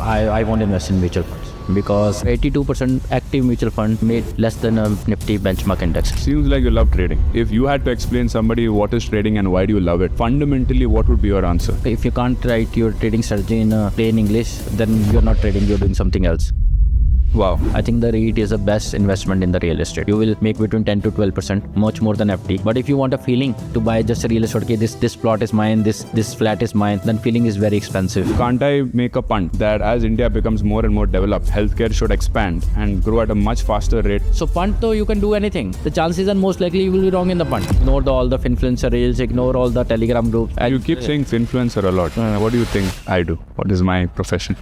I won't invest in mutual funds because 82% active mutual fund made less than a Nifty benchmark index. Seems like you love trading. If you had to explain somebody what is trading and why do you love it, fundamentally, what would be your answer? If you can't write your trading strategy in plain English, then you're not trading, you're doing something else. Wow. I think the REIT is the best investment in the real estate. You will make between 10 to 12%, much more than FD. But if you want a feeling to buy just a real estate, okay, this plot is mine, this flat is mine, then feeling is very expensive. Can't I make a punt that as India becomes more and more developed, healthcare should expand and grow at a much faster rate? So punt though, you can do anything. The chances are most likely you will be wrong in the punt. Ignore all the influencer reels, ignore all the Telegram groups. You keep saying influencer a lot. What do you think I do? What is my profession?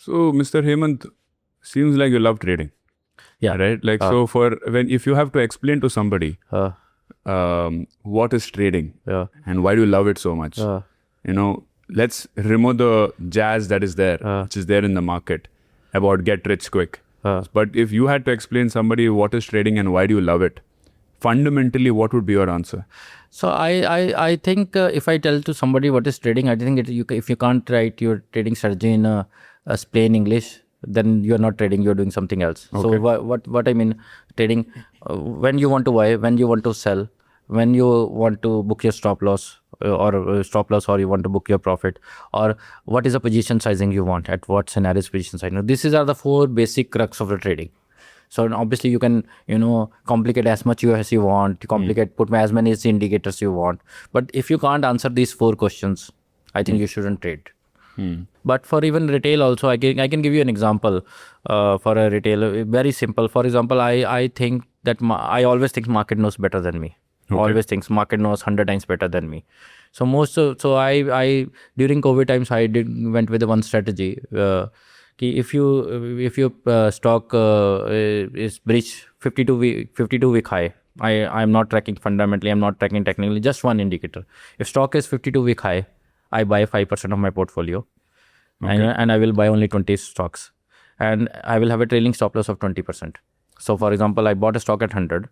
So, Mr. Hemant, seems like you love trading. Yeah. Right? Like, so if you have to explain to somebody what is trading and why do you love it so much, let's remove the jazz that is there, which is there in the market about get rich quick. But if you had to explain somebody what is trading and why do you love it, fundamentally, what would be your answer? So I think if I tell to somebody what is trading, I think if you can't write your trading strategy in a plain English, then you're not trading, you're doing something else. Okay. So what I mean, trading, when you want to buy, when you want to sell, when you want to book your stop loss or you want to book your profit, or what is the position sizing you want, at what scenarios position sizing. These are the four basic crux of the trading. So obviously you can, complicate as much as you want, put as many indicators you want. But if you can't answer these four questions, I think you shouldn't trade. But for even retail also, I can give you an example for a retail, very simple. For example, I think that I always think market knows better than me. Okay. Always thinks market knows 100 times better than me. So I during COVID times, went with one strategy. If your stock is breach 52 week high, I'm not tracking fundamentally, I'm not tracking technically, just one indicator. If stock is 52 week high, I buy 5% of my portfolio, and I will buy only 20 stocks, and I will have a trailing stop loss of 20%. So for example, I bought a stock at 100,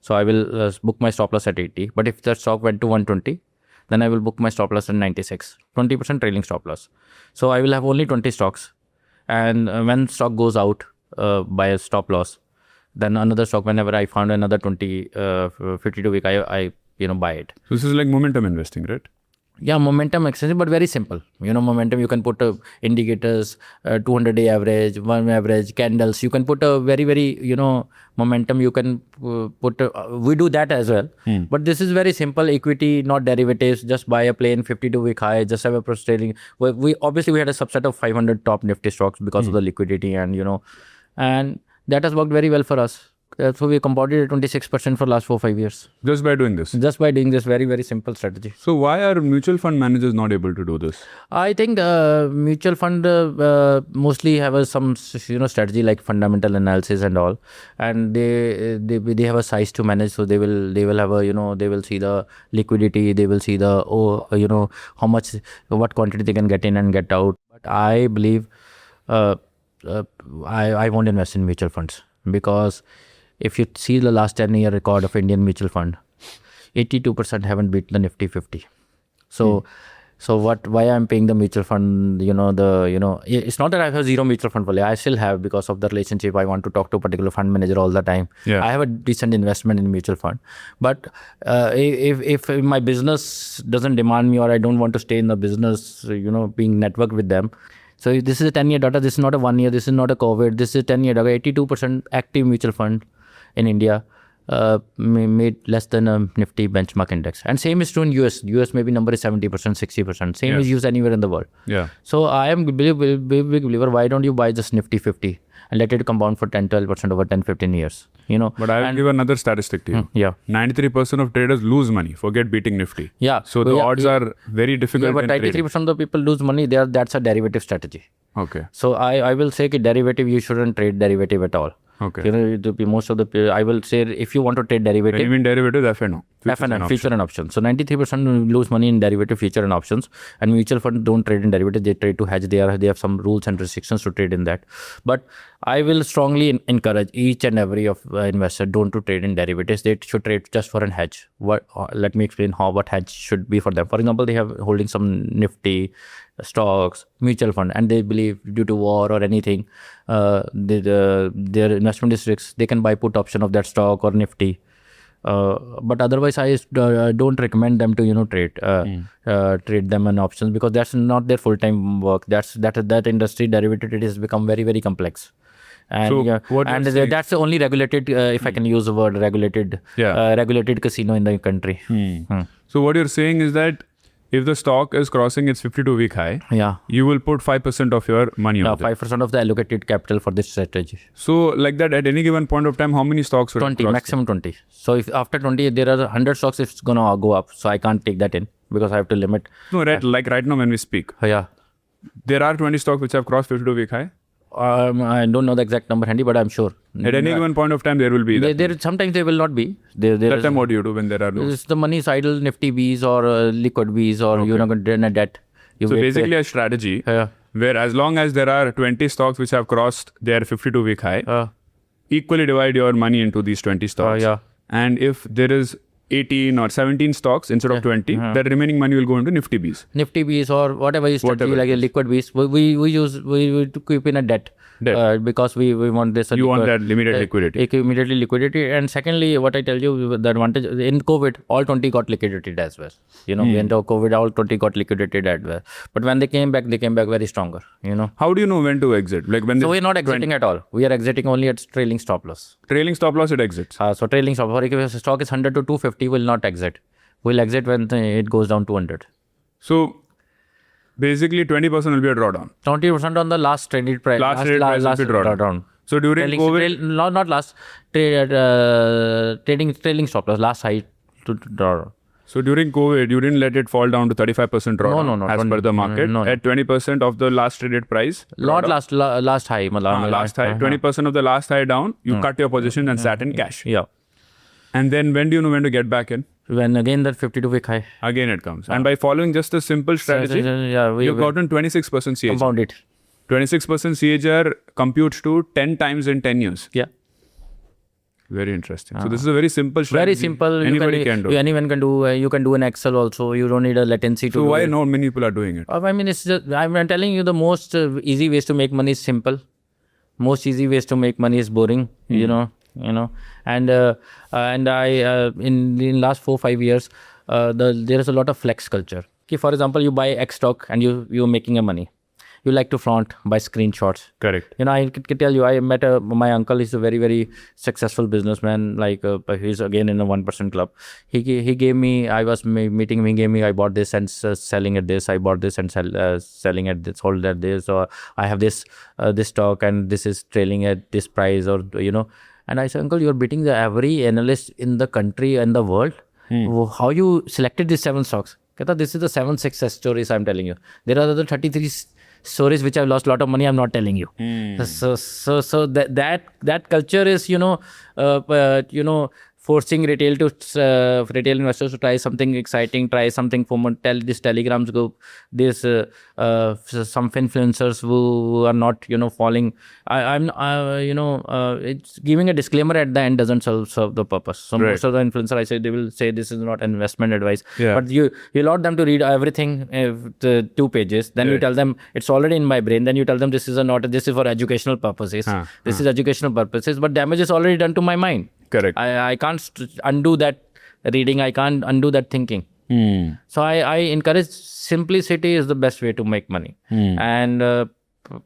so I will book my stop loss at 80. But if the stock went to 120, then I will book my stop loss at 96, 20% trailing stop loss. So I will have only 20 stocks. And when stock goes out by a stop loss, then another stock, whenever I found another 52 week, I buy it. So this is like momentum investing, right? Yeah, momentum extension, but very simple. Momentum, you can put indicators, 200-day average, 1 average, candles. You can put a very, very, momentum. You can put, we do that as well. But this is very simple, equity, not derivatives. Just buy a plain 52-week high, just have a prostrating. We had a subset of 500 top Nifty stocks because of the liquidity and that has worked very well for us. So we compounded at 26% for last 4-5 years. Just by doing this? Just by doing this very, very simple strategy. So why are mutual fund managers not able to do this? I think mutual fund mostly have some strategy like fundamental analysis and all, and they have a size to manage. So they will have a they will see the liquidity, they will see the how much, what quantity they can get in and get out. But I believe I won't invest in mutual funds because if you see the last 10-year record of Indian mutual fund, 82% haven't beat the Nifty 50. So why I'm paying the mutual fund, it's not that I have zero mutual fund value. I still have, because of the relationship. I want to talk to a particular fund manager all the time. Yeah. I have a decent investment in mutual fund. But if my business doesn't demand me, or I don't want to stay in the business, being networked with them. So this is a 10-year data. This is not a 1 year. This is not a COVID. This is 10-year data. 82% active mutual fund in India made less than a Nifty benchmark index. And same is true in US. US maybe number is 70%, 60%. Same is used anywhere in the world. Yeah. So I am a big believer, why don't you buy just Nifty 50 and let it compound for 10-12% over 10-15 years? But I will give another statistic to you. Yeah. 93% of traders lose money. Forget beating Nifty. Yeah. So the odds are very difficult. Yeah, but 93% of the people lose money. That's a derivative strategy. Okay. So I will say that derivative, you shouldn't trade derivative at all. Okay. Most of the, I will say, if you want to trade derivative. When you mean derivative, FNO. FNN, future and options. So 93% lose money in derivative, future and options. And mutual funds don't trade in derivatives; they trade to hedge. They have some rules and restrictions to trade in that. But I will strongly encourage each and every of investor don't to trade in derivatives. They should trade just for an hedge. Let me explain what hedge should be for them. For example, they have holding some nifty stocks, mutual fund, and they believe due to war or anything, their investment districts, they can buy put option of that stock or nifty. But otherwise, I don't recommend them to trade them in options, because that's not their full time work. That industry derivative, it has become very, very complex. And that's the only regulated, if I can use the word regulated, regulated casino in the country. So what you're saying is that if the stock is crossing its 52-week high, you will put 5% of your money on it. 5% of the allocated capital for this strategy. So like that, at any given point of time, how many stocks will 20, maximum 20. So if after 20, there are 100 stocks, it's going to go up. So I can't take that in because I have to limit. No, like right now when we speak, there are 20 stocks which have crossed 52-week high. I don't know the exact number handy, but I'm sure. At any given point of time, there will be. Sometimes there will not be. That time, what do you do when there are no? The money is idle, nifty Bs or liquid Bs, or you're not going to drain a debt. So basically a strategy where as long as there are 20 stocks which have crossed their 52-week high, equally divide your money into these 20 stocks. And if there is 18 or 17 stocks instead of 20, the remaining money will go into nifty Bs. Nifty Bs or whatever you strategy, like a liquid Bs. We keep in a debt. Because we want this. You want that limited liquidity. Immediately liquidity. And secondly, what I tell you, the advantage in COVID, all 20 got liquidated as well. When COVID, all 20 got liquidated as well. But when they came back very stronger. How do you know when to exit? Like when so we're not exiting at all. We are exiting only at trailing stop loss. Trailing stop loss, it exits. So trailing stop loss. If the stock is 100 to 250, will not exit. We'll exit when it goes down to 100. So basically 20% will be a drawdown. 20% on the last traded price. Last will be drawdown. So during COVID... not last, trailing stop loss, last high to drawdown. So during COVID, you didn't let it fall down to 35% drawdown no, as per the market. At 20% of the last traded price. Not last high. Last high. 20% of the last high down, you cut your position and sat in cash. Yeah. And then when do you know when to get back in? When again that 52-week high. Again it comes. And by following just a simple strategy, you've gotten 26% CAGR. Compound it. 26% CAGR computes to 10 times in 10 years. Yeah. Very interesting. So this is a very simple strategy. Very simple. Anybody can do. Anyone can do. You can do an Excel also. You don't need a latency to do. So why not many people are doing it? I mean, it's just, I'm telling you, the most easy ways to make money is simple. Most easy ways to make money is boring. And I in last 4-5 years, there is a lot of flex culture. Okay, for example, you buy X stock and you're making a money. You like to flaunt by screenshots. Correct. I can tell you, I met my uncle. He's a very, very successful businessman. He's again in a 1% club. He gave me, I was meeting him, he gave me, I bought this and selling at this. I bought this and selling at this, sold at this. Or I have this stock and this is trailing at this price, or, And I said, Uncle, you're beating every analyst in the country and the world. How you selected these 7 stocks? This is the 7 success stories I'm telling you. There are other 33 stories which I've lost a lot of money. I'm not telling you. So that culture is forcing retail investors to try something exciting, try something from this Telegrams group, this some influencers who are not falling. It's giving a disclaimer at the end doesn't serve the purpose. So most of the influencers, I say, they will say this is not investment advice. But you allow them to read everything, the 2 pages. Then you tell them it's already in my brain. Then you tell them this is for educational purposes. This is educational purposes, but damage is already done to my mind. Correct. I can't undo that reading. I can't undo that thinking. So I encourage simplicity is the best way to make money. And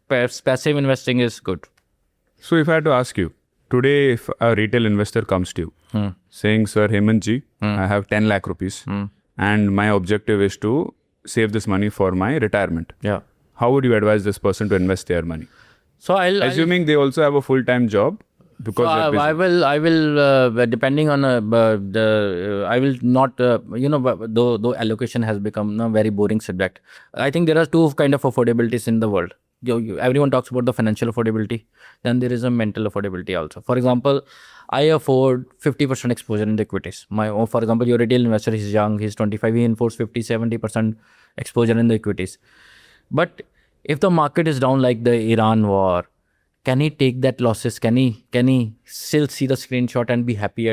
passive investing is good. So if I had to ask you, today if a retail investor comes to you saying, Sir Hemant ji, I have 10 lakh rupees and my objective is to save this money for my retirement. Yeah. How would you advise this person to invest their money? So assuming they also have a full-time job. Because I will depending on I will not though allocation has become a very boring subject. I think there are 2 kind of affordabilities in the world. everyone talks about the financial affordability. Then there is a mental affordability also. For example, I afford 50% exposure in the equities. For example, your retail investor is young, he's 25, he affords 50-70% exposure in the equities. But if the market is down like the Iran war, can he take that losses? Can he still see the screenshot and be happy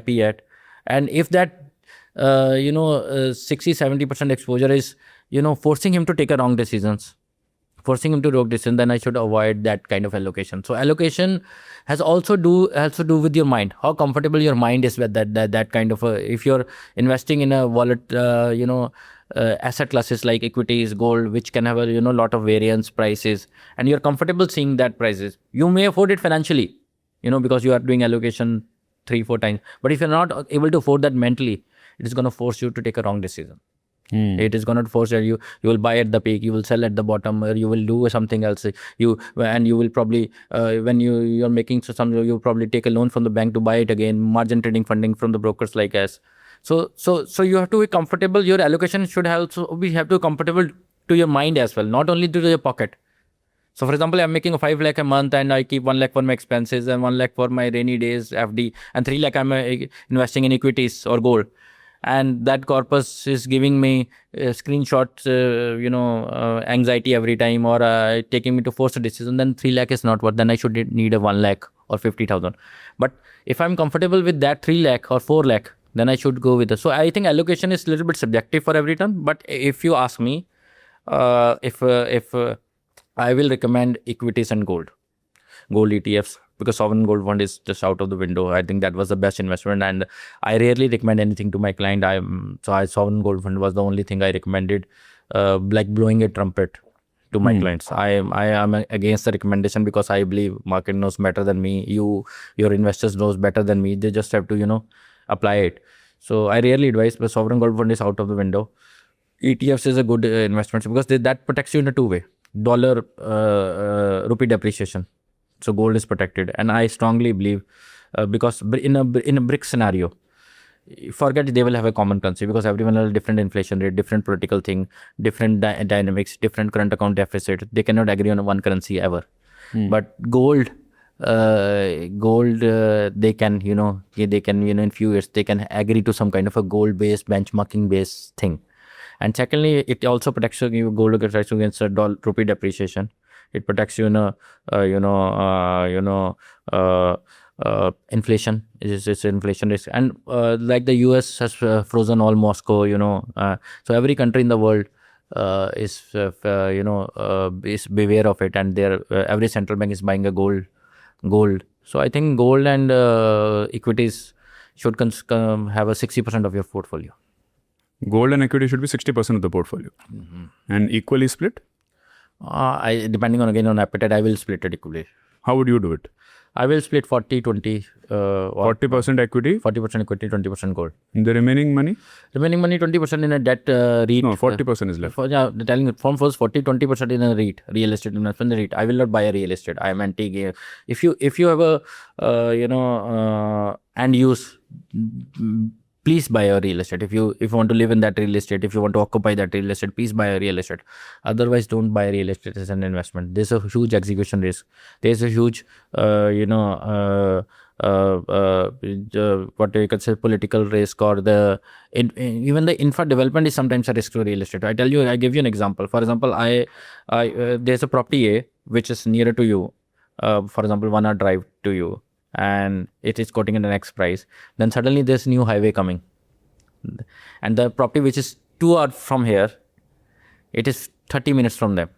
yet? And if that 60-70% exposure is forcing him to take a wrong decisions, then I should avoid that kind of allocation. So allocation has also do with your mind, how comfortable your mind is with that kind of if you're investing in a wallet, asset classes like equities, gold, which can have a lot of variance prices, and you're comfortable seeing that prices, you may afford it financially, because you are doing allocation 3-4 times. But if you're not able to afford that mentally, it is going to force you to take a wrong decision. It is going to force you will buy at the peak, you will sell at the bottom, or you will do something else. You will probably when you're making you'll probably take a loan from the bank to buy it again, margin trading funding from the brokers like us. So you have to be comfortable. Your allocation should also have to be comfortable to your mind as well, not only to your pocket. So for example, I'm making 5 lakh a month and I keep 1 lakh for my expenses and 1 lakh for my rainy days FD, and 3 lakh I'm investing in equities or gold. And that corpus is giving me screenshots, anxiety every time, or taking me to force a decision. Then 3 lakh is not worth. Then I should need a 1 lakh or 50,000. But if I'm comfortable with that 3 lakh or 4 lakh, then I should go with it. So I think allocation is a little bit subjective for every time. But if you ask me, if I will recommend equities and gold ETFs, because sovereign gold fund is just out of the window. I think that was the best investment, and I rarely recommend anything to my client. Sovereign gold fund was the only thing I recommended, like blowing a trumpet to my clients. I am against the recommendation because I believe market knows better than me. Your investors knows better than me. They just have to apply it. So I rarely advise, but sovereign gold fund is out of the window. ETFs is a good investment because that protects you in a two-way. Dollar rupee depreciation. So gold is protected, and I strongly believe because in a BRICS scenario, forget they will have a common currency because everyone has a different inflation rate, different political thing, different dynamics, different current account deficit. They cannot agree on one currency ever. But gold, they can in few years they can agree to some kind of a gold-based benchmarking-based thing. And secondly, it also protects you. Gold protects you against rupee depreciation. It protects you inflation. It's inflation risk, and like the US has frozen all Moscow. So every country in the world is beware of it, and every central bank is buying a gold. So I think gold and equities should have a 60% of your portfolio. Gold and equity should be 60% of the portfolio, and equally split. Depending on appetite, I will split it equally. How would you do it? I will split 40-20. 40% equity? 40% equity, 20% gold. The remaining money? Remaining money, 20% in a debt REIT. No, 40% is left. Telling it from first 40-20% in a REIT, real estate investment in a REIT. I will not buy a real estate. I am anti. If you have a and use, please buy a real estate. If you want to live in that real estate, if you want to occupy that real estate, please buy a real estate. Otherwise, don't buy real estate as an investment. There's a huge execution risk. There's a huge, what you could say, political risk, or even the infra development is sometimes a risk to real estate. I give you an example. For example, there's a property A which is nearer to you. For example, 1 hour drive to you, and it is quoting at an X price. Then suddenly there's new highway coming, and the property which is 2 hours from here, it is 30 minutes from them.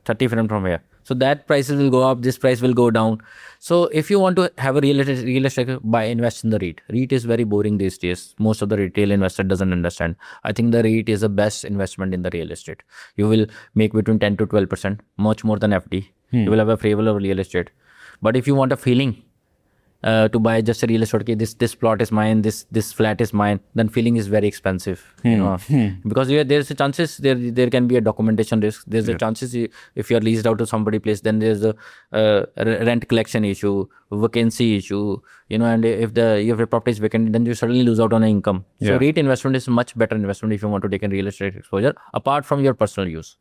30 minutes from here. So that prices will go up, this price will go down. So if you want to have a real estate, invest in the REIT. REIT is very boring these days. Most of the retail investor doesn't understand. I think the REIT is the best investment in the real estate. You will make between 10 to 12%, much more than FD. You will have a favor of real estate. But if you want a feeling, to buy just a real estate, okay, this plot is mine, this flat is mine, then feeling is very expensive. Because there's a chances there can be a documentation risk. There's a chances if you're leased out to somebody place, then there's a rent collection issue, vacancy issue, and if your property is vacant, then you suddenly lose out on an income. So REIT investment is much better investment if you want to take a real estate exposure apart from your personal use.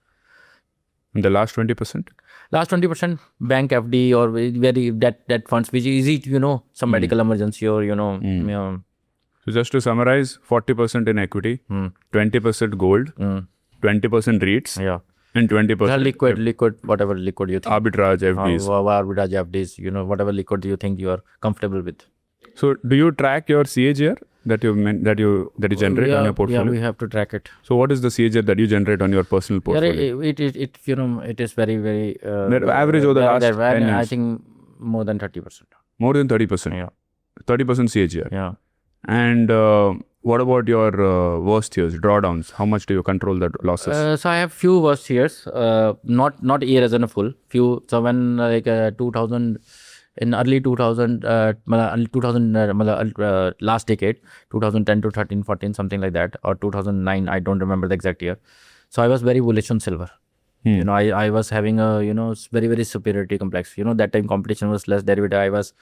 And the last 20%? Last 20% bank FD or very debt funds, which is easy to, some medical emergency or, So just to summarize, 40% in equity, 20% gold, 20% REITs, yeah. and 20% liquid, whatever liquid you think. arbitrage FDs. Arbitrage FDs, whatever liquid you think you are comfortable with. So do you track your CAGR that you generate on your portfolio? Yeah, we have to track it. So what is the CAGR that you generate on your personal portfolio? Yeah, it is very, very... the average over the last 10 years? I think more than 30%. More than 30%? Yeah. 30% CAGR? Yeah. And what about your worst years, drawdowns? How much do you control the losses? So I have few worst years, not year as in a full. Few. So when 2000... In early 2000, last decade, 2010 to 13, 14, something like that, or 2009, I don't remember the exact year. So I was very bullish on silver. I was having a, very, very superiority complex. That time competition was less derivative.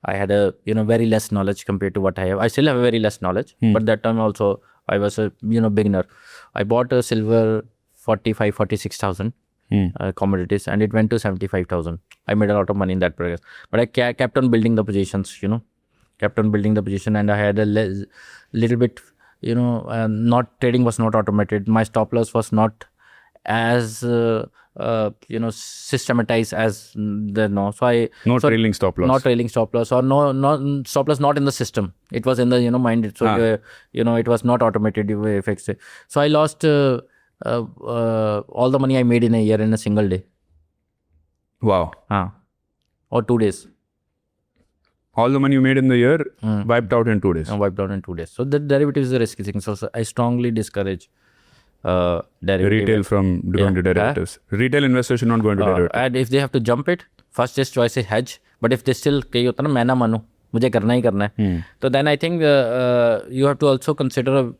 I had a, very less knowledge compared to what I have. I still have a very less knowledge, but that time also I was a, beginner. I bought a silver 46,000. Commodities, and it went to 75,000. I made a lot of money in that progress, but I kept on building the positions, kept on building the position, and I had a little bit, not trading was not automated. My stop loss was not as systematized as the trailing stop loss. Not trailing stop loss, or no stop loss not in the system. It was in the mind. So it was not automated. You fixed it. So I lost. All the money I made in a year in a single day. Wow. Or 2 days. All the money you made in the year wiped out in 2 days. Wiped out in 2 days. So the derivative is a risky thing. So I strongly discourage derivative. Retail from going to derivatives. Retail investors should not go into derivatives. And if they have to jump it, first choice is hedge. But if they still मैं ना मानूं, मुझे करना ही करना है. So then I think you have to also consider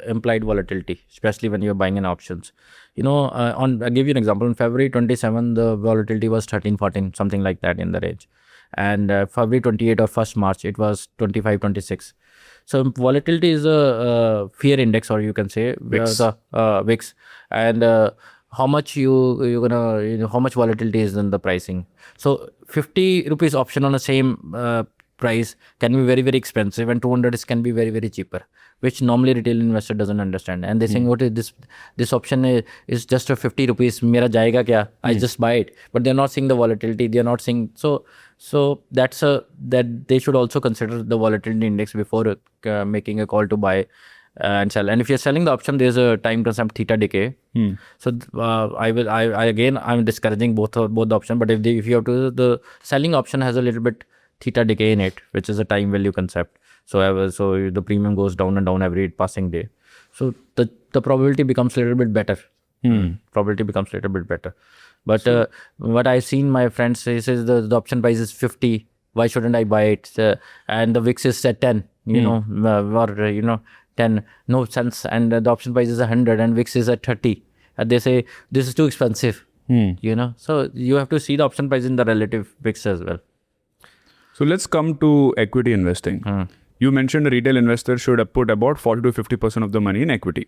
implied volatility, especially when you're buying in options. I'll give you an example. In February 27, the volatility was 13, 14, something like that in the range. And February 28 or 1st March, it was 25, 26. So volatility is a fear index, or you can say VIX. VIX. And how much how much volatility is in the pricing. So 50 rupees option on the same price can be very, very expensive, and 200 can be very, very cheaper, which normally retail investor doesn't understand. And they think, what is this option is just a 50 rupees, mera jayega kya? I just buy it. But they're not seeing the volatility. They're not seeing, so that they should also consider the volatility index before making a call to buy and sell. And if you're selling the option, there's a time concept theta decay. So I'm discouraging both the option. But if you have to, the selling option has a little bit theta decay in it, which is a time value concept. So the premium goes down and down every passing day. So the probability becomes a little bit better. Probability becomes a little bit better. But what I've seen my friends say is the option price is 50. Why shouldn't I buy it? And the VIX is at 10. Or 10. No sense. And the option price is 100, and VIX is at 30. And they say this is too expensive. So you have to see the option price in the relative VIX as well. So let's come to equity investing. You mentioned a retail investor should put about 40 to 50% of the money in equity.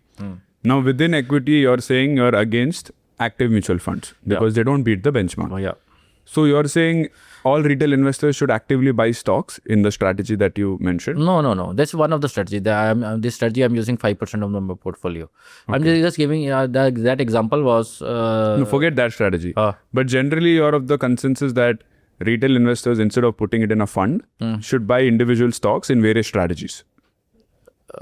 Now within equity, you're saying you're against active mutual funds because they don't beat the benchmark. So you're saying all retail investors should actively buy stocks in the strategy that you mentioned? No. That's one of the strategies. This strategy, I'm using 5% of my portfolio. I'm just giving that example was... no, forget that strategy. But generally, you're of the consensus that retail investors, instead of putting it in a fund, should buy individual stocks in various strategies.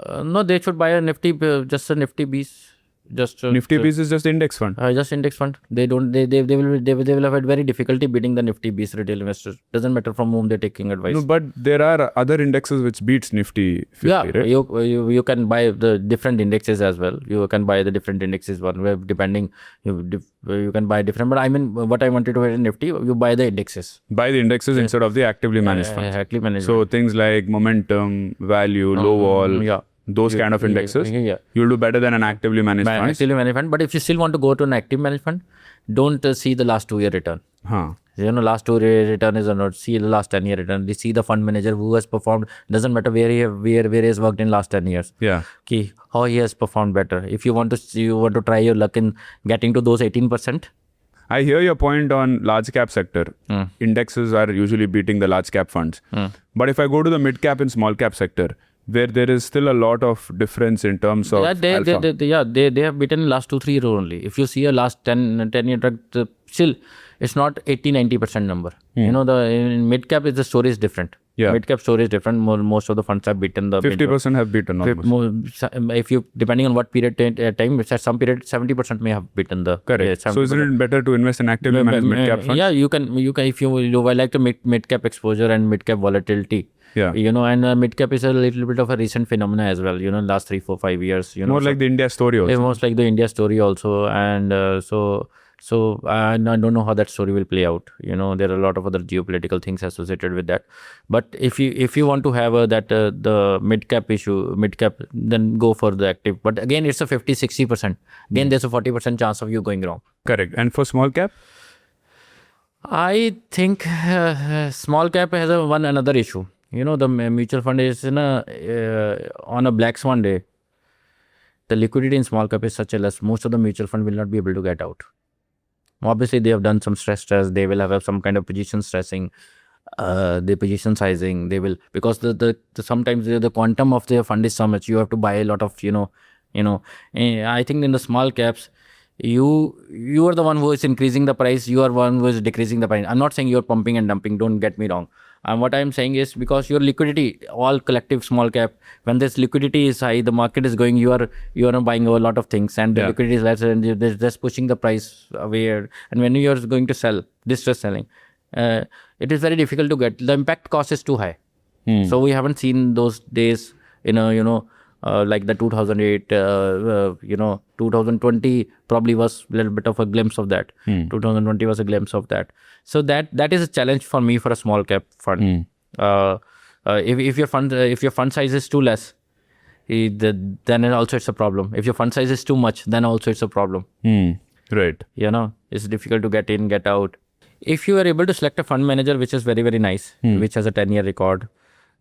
No, they should buy a Nifty, just a Nifty Bs. Nifty Bs is just index fund. Just index fund. They will have had very difficulty beating the Nifty Bs retail investors. Doesn't matter from whom they're taking advice. No, but there are other indexes which beats Nifty 50, right? You can buy the different indexes as well. You can buy the different indexes depending. You can buy different. But I mean, what I wanted to say in Nifty, you buy the indexes. Buy the indexes instead of the actively managed funds. Actively managed. So things like momentum, value, low wall. Those kind of indexes, you'll do better than an actively managed fund. Actively managed fund. But if you still want to go to an active managed fund, don't see the last 2 year return. Last 2 year return is not. See the last 10 year return. See the fund manager who has performed. Doesn't matter where he has worked in last 10 years. How he has performed better. If you want to try your luck in getting to those 18%, I hear your point on large cap sector. Indexes are usually beating the large cap funds. But if I go to the mid cap and small cap sector, where there is still a lot of difference in terms of they have beaten last 2-3 years only. If you see a last 10-year track, still it's not 80-90% number. You know, in mid cap the story is different. Mid cap story is different. Most of the funds have beaten the 50% have beaten almost. If you, depending on what period time, at some period 70% may have beaten the. Correct. So isn't it better to invest in actively managed mid cap funds? Yeah, you can if you like to mid cap exposure and mid cap volatility. You know, and mid cap is a little bit of a recent phenomena as well. You know, last 3, 4, 5 years. You know, more like the India story also. Most like the India story also, and so I don't know how that story will play out. You know, there are a lot of other geopolitical things associated with that. But if you want to have the mid cap issue, then go for the active. But again, it's a 50-60%. Again, there's a 40% chance of you going wrong. Correct. And for small cap? I think small cap has another issue. You know, the mutual fund is on a black swan day. The liquidity in small cap is such a less. Most of the mutual fund will not be able to get out. Obviously, they have done some stress test. They will have some kind of position stressing, the position sizing. They will, because sometimes the quantum of their fund is so much. You have to buy a lot of I think in the small caps, you are the one who is increasing the price. You are one who is decreasing the price. I'm not saying you're pumping and dumping. Don't get me wrong. And what I'm saying is, because your liquidity, all collective small cap, when this liquidity is high, the market is going, you are buying a lot of things, and the liquidity is less, and they're just pushing the price away. And when you are going to sell, distress selling, it is very difficult to get. The impact cost is too high. So we haven't seen those days like the 2008, 2020 probably was a little bit of a glimpse of that. 2020 was a glimpse of that. So that is a challenge for me for a small cap fund. If your fund size is too less, then also it's a problem. If your fund size is too much, then also it's a problem. Right. You know, it's difficult to get in, get out. If you are able to select a fund manager which is very, very nice, which has a 10-year record,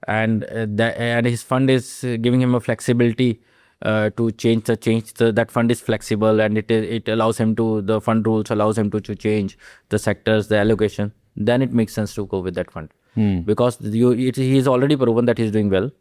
and his fund is giving him a flexibility to change that fund is flexible, and it allows him to, the fund rules allows him to change the sectors, the allocation, then it makes sense to go with that fund. Because he's already proven that he's doing well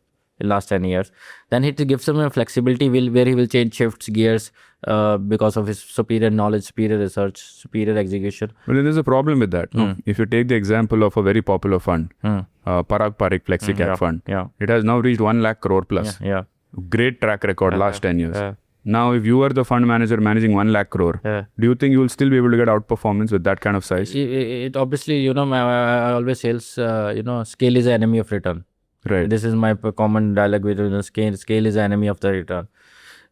in last 10 years. Then it gives him a flexibility where he will change shifts, gears, because of his superior knowledge, superior research, superior execution. But then there's a problem with that. No? If you take the example of a very popular fund, Parag Parikh Flexi Cap Fund, it has now reached 1 lakh crore plus. Great track record last 10 years. Now, if you are the fund manager managing 1 lakh crore, do you think you will still be able to get outperformance with that kind of size? It obviously, I always say, scale is the enemy of return. Right. This is my common dialogue with scale is the enemy of the return.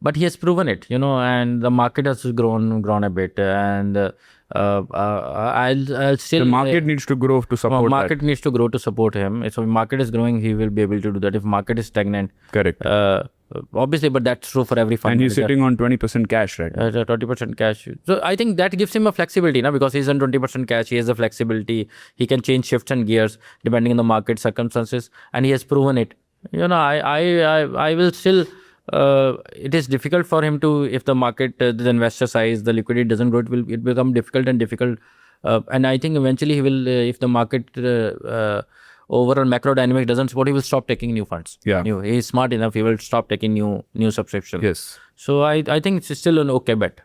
But he has proven it, and the market has grown a bit, and I'll still. The market needs to grow to support market needs to grow to support him. So if market is growing, he will be able to do that. If market is stagnant, correct. Obviously, but that's true for every fund. And he's sitting on 20% cash, right? 20% cash. So I think that gives him a flexibility, because he's on 20% cash. He has the flexibility. He can change shifts and gears depending on the market circumstances, and he has proven it. I will still. It is difficult for him to, if the market, the investor size, the liquidity doesn't grow, it will become difficult. And I think eventually he will, if the market overall macro dynamic doesn't support, he will stop taking new funds. He is smart enough, he will stop taking new subscriptions. Yes. So I think it's still an okay bet.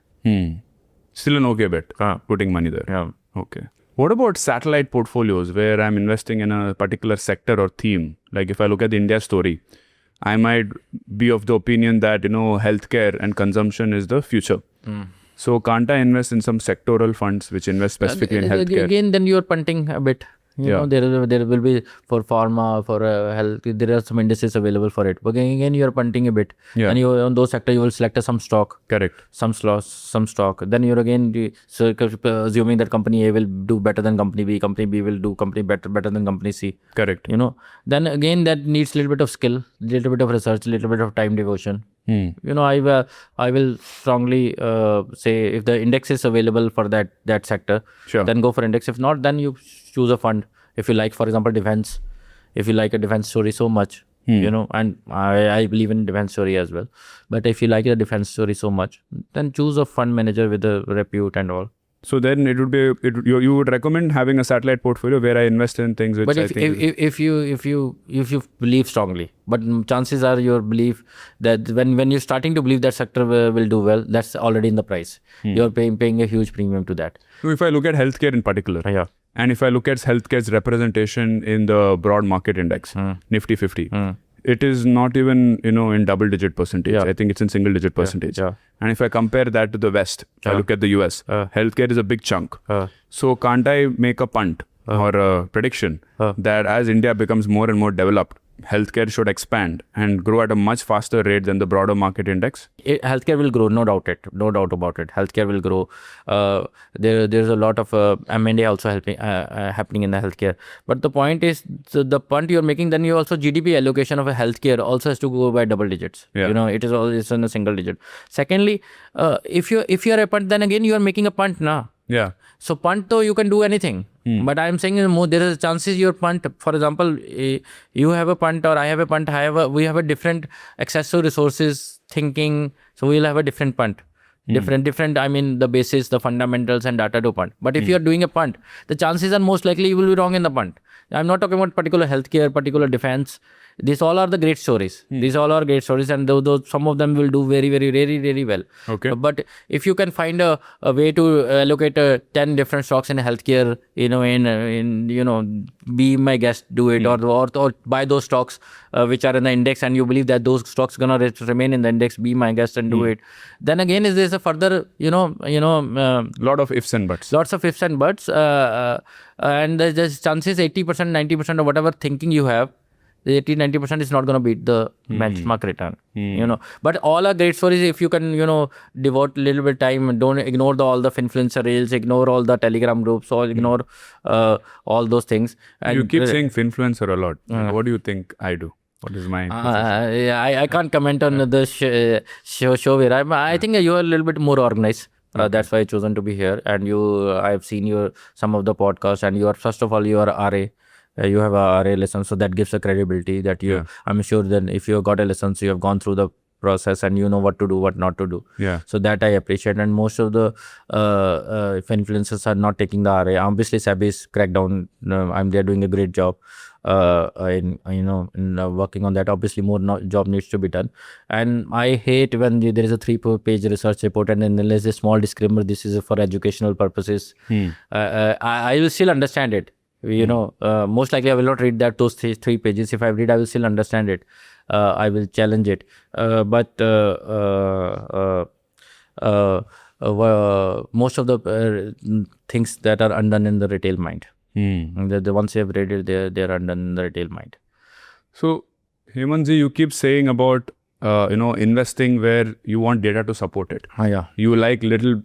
Still an okay bet, putting money there. Yeah. Okay. What about satellite portfolios where I'm investing in a particular sector or theme? Like if I look at the India story, I might be of the opinion that, healthcare and consumption is the future. So can't I invest in some sectoral funds which invest specifically in healthcare? Again, then you're punting a bit. There will be for pharma, for health, there are some indices available for it. But again, you're punting a bit. And you on those sectors, you will select some stock. Correct. Some stock. Then you're again assuming that company A will do better than company B. Company B will do better than company C. Correct. Then again, that needs a little bit of skill, little bit of research, little bit of time devotion. I will strongly say if the index is available for that sector, then go for index. If not, then you choose a fund. If you like, for example, defense, if you like a defense story so much, and I believe in defense story as well. But if you like a defense story so much, then choose a fund manager with a repute and all. So then it would be you would recommend having a satellite portfolio where I invest in things which But I think if you believe strongly, but chances are your belief that when you're starting to believe that sector will do well, that's already in the price. You're paying a huge premium to that. So if I look at healthcare in particular, and if I look at healthcare's representation in the broad market index, Nifty 50, it is not even in double-digit percentage. I think it's in single-digit percentage. And if I compare that to the West, if I look at the US, healthcare is a big chunk. So can't I make a punt or a prediction that as India becomes more and more developed, healthcare should expand and grow at a much faster rate than the broader market index? Healthcare will grow, no doubt about it. Healthcare will grow. There's a lot of M&A also happening in the healthcare. But the point is, the punt you're making, then you also GDP allocation of a healthcare also has to go by double digits. It is always in a single digit. Secondly, if you're a punt, then again you are making a punt now. So punt though you can do anything. But I'm saying there is chances your punt, for example, you have a punt or I have a punt, we have a different access to resources thinking, so we'll have a different punt. Different, I mean the basis, the fundamentals and data to punt. But if you're doing a punt, the chances are most likely you will be wrong in the punt. I'm not talking about particular healthcare, particular defense. These all are the great stories. These all are great stories, and those some of them will do very, very, very, very well. Okay. But if you can find a way to allocate 10 different stocks in healthcare, be my guest, do it, or buy those stocks which are in the index, and you believe that those stocks gonna remain in the index, be my guest and do it. Then again, there's a further, lot of ifs and buts. Lots of ifs and buts, and there's chances 80%, 90% of whatever thinking you have. The 80-90% is not going to beat the benchmark return, But all are great stories if you can, devote a little bit of time. Don't ignore all the influencer reels, ignore all the Telegram groups, or ignore all those things. And you keep saying influencer a lot. What do you think I do? What is my I can't comment on the show where I think you are a little bit more organized. That's why I chosen to be here. And I've seen some of the podcasts, and you are, first of all, you are RA. You have a RA license, so that gives a credibility that I'm sure that if you got a license, you have gone through the process and you know what to do, what not to do. So that I appreciate. And most of the if influencers are not taking the RA, obviously SEBI's crackdown. They're doing a great job in working on that. Obviously, more job needs to be done. And I hate when there is a 3-page research report and then there's a small disclaimer. This is for educational purposes. I will still understand it. Most likely I will not read those three pages. If I read, I will still understand it. I will challenge it. But most of the things that are undone in the retail mind, the ones you have read it, they're undone in the retail mind. So, Hemantji, you keep saying about investing where you want data to support it. You like little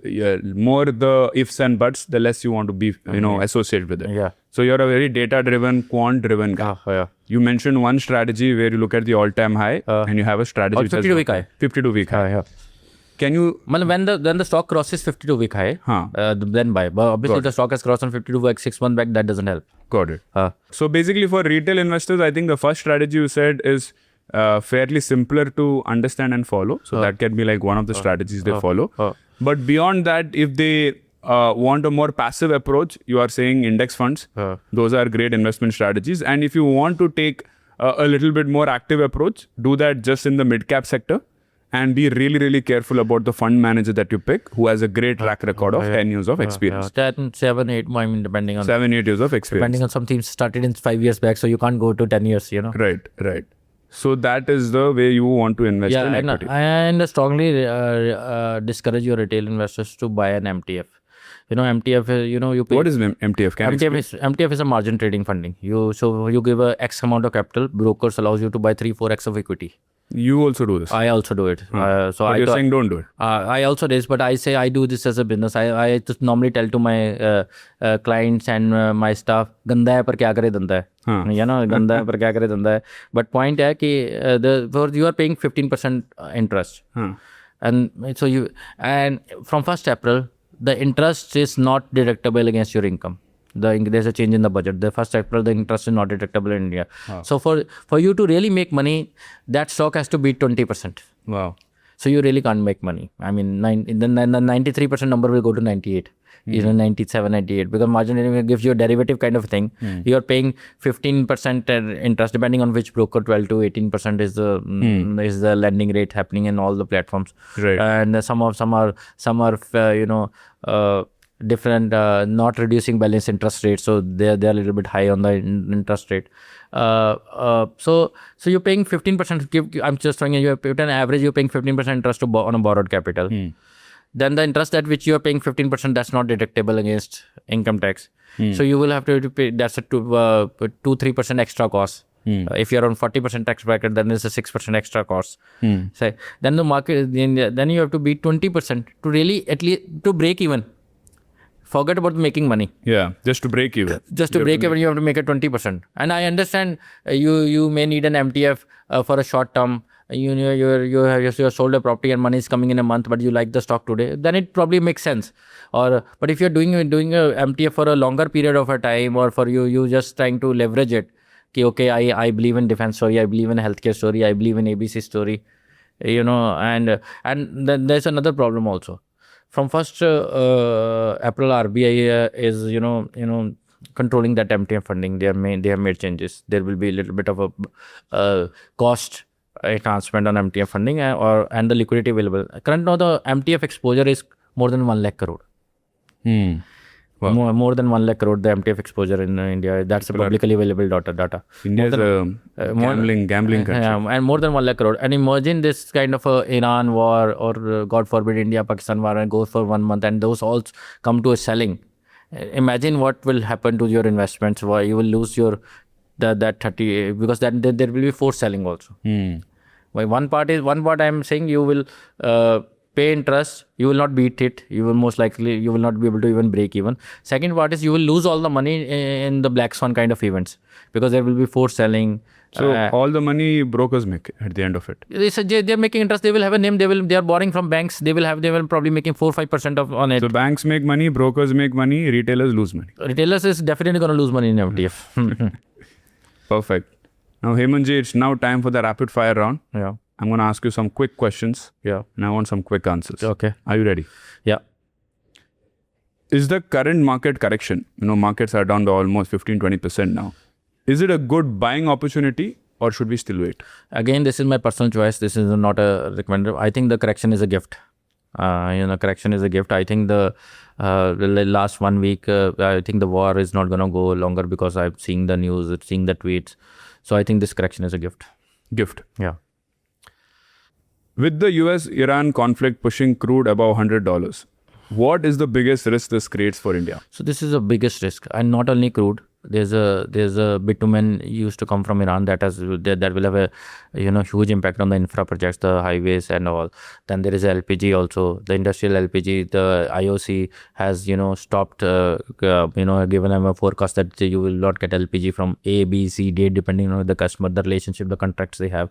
more the ifs and buts, the less you want to be associated with it. So you're a very data-driven, quant-driven guy. You mentioned one strategy where you look at the all-time high and you have a strategy. 52-week high. 52-week high. Can you? When the stock crosses 52-week high, then buy. But obviously, the stock has crossed on 52-week 6 months back. That doesn't help. Got it. So basically, for retail investors, I think the first strategy you said is fairly simpler to understand and follow. So that can be like one of the strategies they follow. But beyond that, if they want a more passive approach, you are saying index funds. Those are great investment strategies. And if you want to take a little bit more active approach, do that just in the mid-cap sector. And be really, really careful about the fund manager that you pick, who has a great track record of 10 years of experience. 10, 7, 8, I mean, depending on... 7, 8 years of experience. Depending on some teams started in 5 years back, so you can't go to 10 years, Right. So that is the way you want to invest in equity. And strongly discourage your retail investors to buy an MTF. MTF, you pay... What is MTF? MTF is a margin trading funding. So you give a X amount of capital, brokers allows you to buy 3-4X of equity. You also do this? I also do it. But you're saying don't do it? I also do this, but I say I do this as a business. I just normally tell to my clients and my staff, ganda hai par kya kare danda hai. Ganda hai par kya kare danda hai. But point hai ki you are paying 15% interest. And so from 1st April, the interest is not deductible against your income. There's a change in the budget. The 1st April, the interest is not deductible in India. So for you to really make money, that stock has to beat 20%. Wow. So you really can't make money. I mean, the 93% number will go to 98. 97, 98, because margin lending gives you a derivative kind of thing. You're paying 15% interest, depending on which broker. 12 to 18% is the lending rate happening in all the platforms. Right. And some are different, not reducing balance interest rate, so they're a little bit high on the interest rate. So you're paying 15%. I'm just showing you an average. You're paying 15% interest on a borrowed capital. Then the interest at which you are paying 15%, that's not deductible against income tax. So you will have to pay, that's a 2-3% extra cost. If you're on 40% tax bracket, then there's a 6% extra cost. So then the market, then you have to beat 20% to really at least to break even. Forget about making money. Yeah, just to break even. Just to break even, you have to make it 20%. And I understand you may need an MTF for a short term. You sold a property and money is coming in a month, but you like the stock today, then it probably makes sense. But if you're doing a MTF for a longer period of a time, or for you just trying to leverage it, okay, I believe in defense story, I believe in healthcare story, I believe in ABC story, and then there's another problem also. From 1st April, RBI is controlling that MTF funding. They have made changes. There will be a little bit of a cost enhancement on MTF funding and the liquidity available. Current now the MTF exposure is more than 1 lakh crore. Wow. More than 1 lakh crore the MTF exposure in India. That's a publicly available data. India is a gambling country. Yeah, and more than 1 lakh crore. And imagine this kind of Iran war, or God forbid India-Pakistan war, and goes for 1 month, and those all come to a selling. Imagine what will happen to your investments. Why you will lose your that 30, because then there will be forced selling also. One part I'm saying you will pay interest, you will not beat it, you will most likely you will not be able to even break even. Second part is you will lose all the money in the black swan kind of events, because there will be forced selling. So all the money brokers make at the end of it. They're making interest. They will have a name. They are borrowing from banks. They will probably making 4-5% on it. So banks make money, brokers make money, retailers lose money. Retailers is definitely going to lose money in MTF. Perfect. Now, Hemantji, it's now time for the rapid fire round. Yeah. I'm going to ask you some quick questions. Yeah. And I want some quick answers. Okay. Are you ready? Yeah. Is the current market correction, markets are down to almost 15-20% now. Is it a good buying opportunity, or should we still wait? Again, this is my personal choice. This is not a recommendation. I think the correction is a gift. Correction is a gift. I think the last 1 week, I think the war is not going to go longer, because I'm seeing the news, seeing the tweets. So I think this correction is a gift. Gift. Yeah. With the US-Iran conflict pushing crude above $100, what is the biggest risk this creates for India? So this is the biggest risk, and not only crude. There's a bitumen used to come from Iran that will have a huge impact on the infra projects, the highways and all. Then there is LPG also, the industrial LPG. The IOC has stopped given them a forecast that you will not get LPG from A, B, C date, depending on the customer, the relationship, the contracts they have.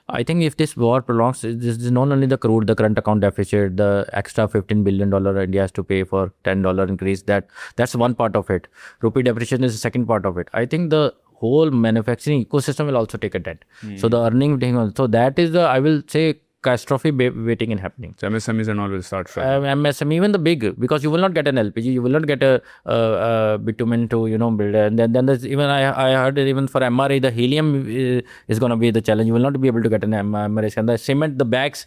I think if this war prolongs, this is not only the crude, the current account deficit, the extra $15 billion India has to pay for $10 increase. That's one part of it. Rupee depreciation is the second part of it. I think the whole manufacturing ecosystem will also take a dent. So the earning thing, so that is I will say, catastrophe waiting and happening. So MSMEs and all will start struggling. MSME, even the big, because you will not get an LPG, you will not get a bitumen to build. And then there's even I heard even for MRI, the helium is going to be the challenge. You will not be able to get an MRI. And the cement, the bags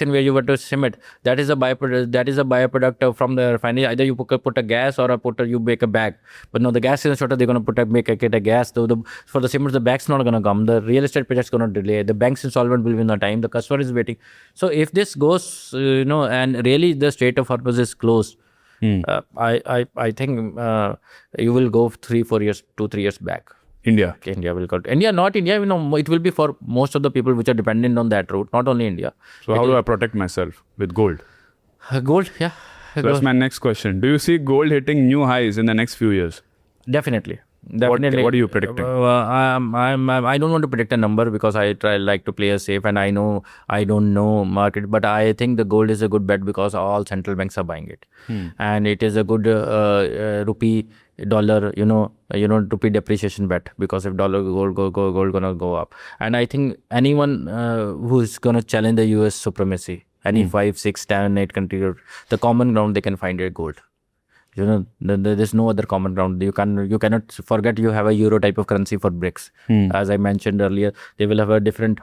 in where you were to cement, that is a byproduct from the refinery. Either you put a gas, or you make a bag. But no, the gas is shorter. They're going to make a gas. For the cement, the bag's not going to come. The real estate project's going to delay. The bank's insolvent will be in the time. The customer is waiting. So if this goes, and really the Strait of Hormuz is closed, I think you will go 2-3 years back. India will go. India, not India. It will be for most of the people which are dependent on that route, not only India. So how do I protect myself with gold? Gold, yeah. So that's my next question. Do you see gold hitting new highs in the next few years? Definitely. Definitely. What are you predicting? I don't want to predict a number because I like to play it safe, and I know I don't know market, but I think the gold is a good bet because all central banks are buying it, and it is a good rupee dollar rupee depreciation bet, because if dollar gold gonna go up, and I think anyone who's gonna challenge the US supremacy, any 5, 6, 10, 8 country, the common ground they can find it gold. There's no other common ground. You cannot forget you have a euro type of currency for BRICS. As I mentioned earlier, they will have a different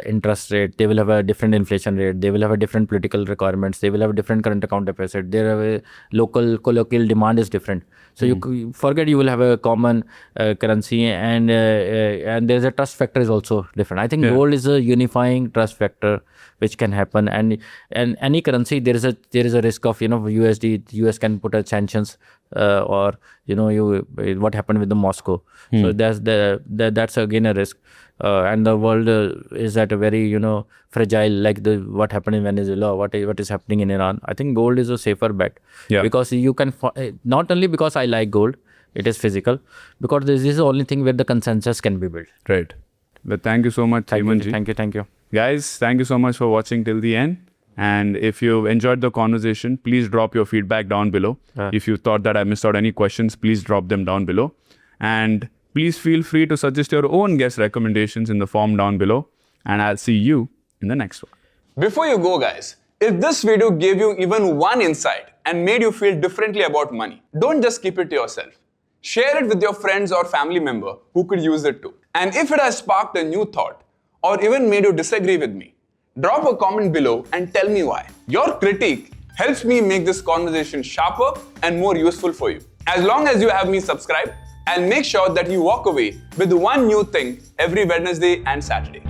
interest rate. They will have a different inflation rate. They will have a different political requirements. They will have a different current account deficit. Their local colloquial demand is different. So you forget you will have a common currency, and there's a trust factor is also different. I think gold is a unifying trust factor which can happen, and any currency there is a risk of USD. US can put a sanctions or what happened with the Moscow. So that's again a risk, and the world is at a very fragile, like what happened in Venezuela, what is happening in Iran. I think gold is a safer bet because you can not only because I like gold, it is physical, because this is the only thing where the consensus can be built. Right. But thank you so much, Hemant ji. Thank you. Guys, thank you so much for watching till the end. And if you enjoyed the conversation, please drop your feedback down below. If you thought that I missed out any questions, please drop them down below. And please feel free to suggest your own guest recommendations in the form down below. And I'll see you in the next one. Before you go, guys, if this video gave you even one insight and made you feel differently about money, don't just keep it to yourself. Share it with your friends or family member who could use it too. And if it has sparked a new thought or even made you disagree with me, drop a comment below and tell me why. Your critique helps me make this conversation sharper and more useful for you. As long as you have me subscribed, I'll make sure that you walk away with one new thing every Wednesday and Saturday.